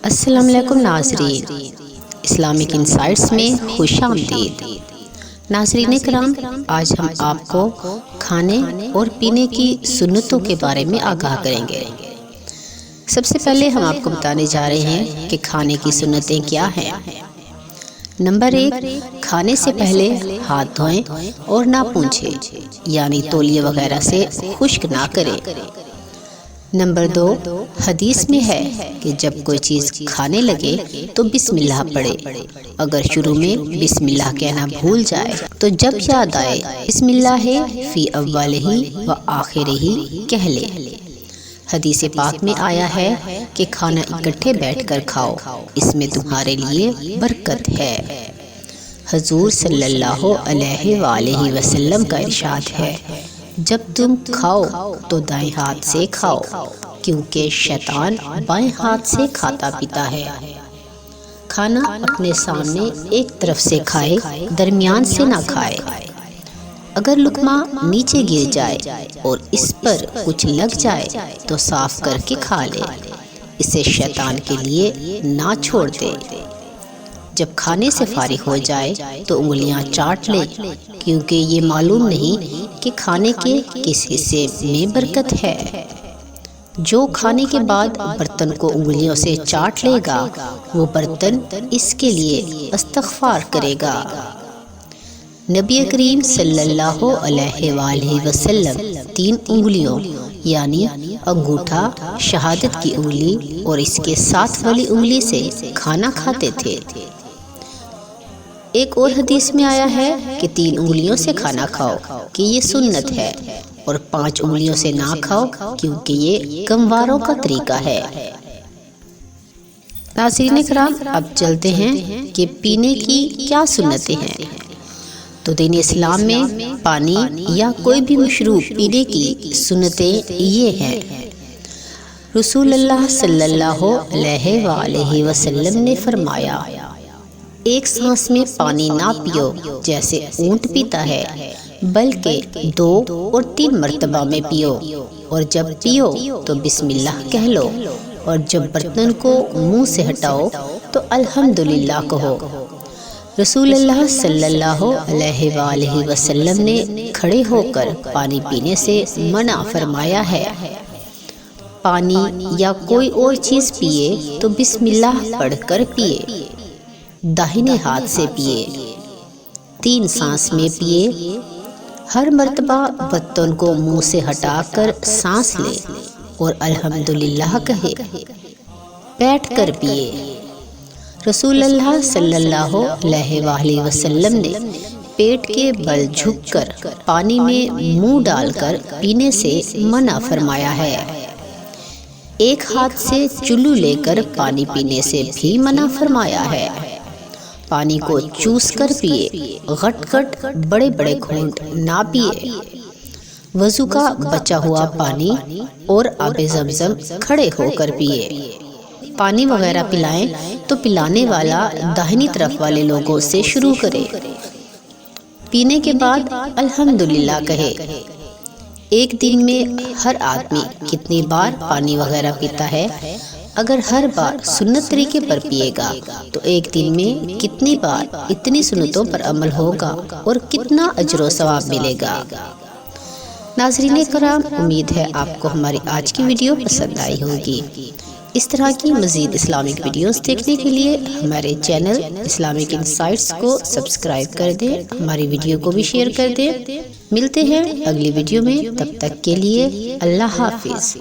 السلام علیکم ناظرین، اسلامک انسائٹس میں خوش آمدید۔ ناظرین کرام، آج ہم آپ کو کھانے اور پینے کی سنتوں کے بارے میں آگاہ کریں گے۔ سب سے پہلے ہم آپ کو بتانے جا رہے ہیں کہ کھانے کی سنتیں کیا ہیں۔ نمبر 1، کھانے سے پہلے ہاتھ دھوئیں اور نہ پونچھیں، یعنی تولیے وغیرہ سے خشک نہ کریں۔ نمبر 2، حدیث میں ہے کہ جب کوئی چیز کھانے لگے تو بسم اللہ پڑھے۔ اگر شروع میں بسم اللہ کہنا بھول جائے تو جب یاد آئے بسم اللہ فی اولہ و آخرہ کہہ لے۔ حدیث پاک میں آیا ہے کہ کھانا اکٹھے بیٹھ کر کھاؤ، اس میں تمہارے لیے برکت ہے۔ حضور صلی اللہ علیہ وآلہ وسلم کا ارشاد ہے، جب تم کھاؤ تو دائیں ہاتھ سے کھاؤ، کیونکہ شیطان بائیں ہاتھ سے کھاتا پیتا ہے۔ کھانا اپنے سامنے ایک طرف سے کھائے، درمیان سے نہ کھائے۔ اگر لقمہ نیچے گر جائے اور اس پر کچھ لگ جائے تو صاف کر کے کھا لے، اسے شیطان کے لیے نہ چھوڑ دے۔ جب کھانے سے فارغ ہو جائے تو انگلیاں چاٹ لے، کیونکہ یہ معلوم نہیں کہ کھانے کے کس حصے میں برکت ہے۔ جو کھانے کے بعد برتن کو انگلیوں سے چاٹ لے گا، وہ برتن اس کے لیے استغفار کرے گا۔ نبی کریم صلی اللہ علیہ وآلہ وسلم 3 انگلیوں یعنی انگوٹھا، شہادت کی انگلی اور اس کے ساتھ والی انگلی سے کھانا کھاتے تھے۔ ایک اور حدیث میں آیا ہے کہ 3 انگلیوں سے کھانا کھاؤ کہ یہ سنت ہے، اور 5 انگلیوں سے نہ کھاؤ کیونکہ یہ کمواروں کا طریقہ ہے۔ ناظرین کرام، اب چلتے ہیں کہ پینے کی کیا سنتیں ہیں۔ تو دین اسلام میں پانی یا کوئی بھی مشروب پینے کی سنتیں یہ ہیں۔ رسول اللہ صلی اللہ علیہ وآلہ وسلم نے فرمایا، ایک سانس میں پانی نہ پیو جیسے اونٹ پیتا ہے، بلکہ 2 اور 3 مرتبہ میں پیو، اور جب پیو تو بسم اللہ کہہ لو، اور جب برتن کو منہ سے ہٹاؤ تو الحمدللہ کہو۔ رسول اللہ صلی اللہ علیہ وآلہ وسلم نے کھڑے ہو کر پانی پینے سے منع فرمایا ہے۔ پانی یا کوئی اور چیز پیے تو بسم اللہ پڑھ کر پیے، داہنے ہاتھ سے پیے، 3 سانس میں پیے، ہر مرتبہ برتن کو منہ سے ہٹا کر سانس لے اور الحمدللہ کہے، بیٹھ کر پیے۔ رسول اللہ صلی اللہ علیہ وآلہ وسلم نے پیٹ کے بل جھک کر پانی میں منہ ڈال کر پینے سے منع فرمایا ہے۔ ایک ہاتھ سے چلو لے کر پانی پینے سے بھی منع فرمایا ہے۔ پانی کو چوس کر پیے، غٹ غٹ بڑے بڑے گھونٹ نہ پیے۔ وضو کا بچا ہوا پانی اور آب زمزم کھڑے ہو کر پیے۔ پانی وغیرہ پلائیں تو پلانے والا داہنی طرف والے لوگوں سے شروع کرے۔ پینے کے بعد الحمدللہ کہے۔ ایک دن میں ہر آدمی کتنی بار پانی وغیرہ پیتا ہے؟ اگر ہر بار سنت طریقے پر پیے گا تو ایک دن میں کتنی بار اتنی سنتوں پر عمل ہوگا اور کتنا اجر و ثواب ملے گا۔ ناظرین کرام، امید ہے آپ کو ہماری آج کی ویڈیو پسند آئی ہوگی۔ اس طرح کی مزید اسلامک ویڈیوز دیکھنے کے لیے ہمارے چینل اسلامک انسائٹس کو سبسکرائب کر دیں، ہماری ویڈیو کو بھی شیئر کر دیں۔ ملتے ہیں اگلی ویڈیو میں، تب تک کے لیے اللہ حافظ۔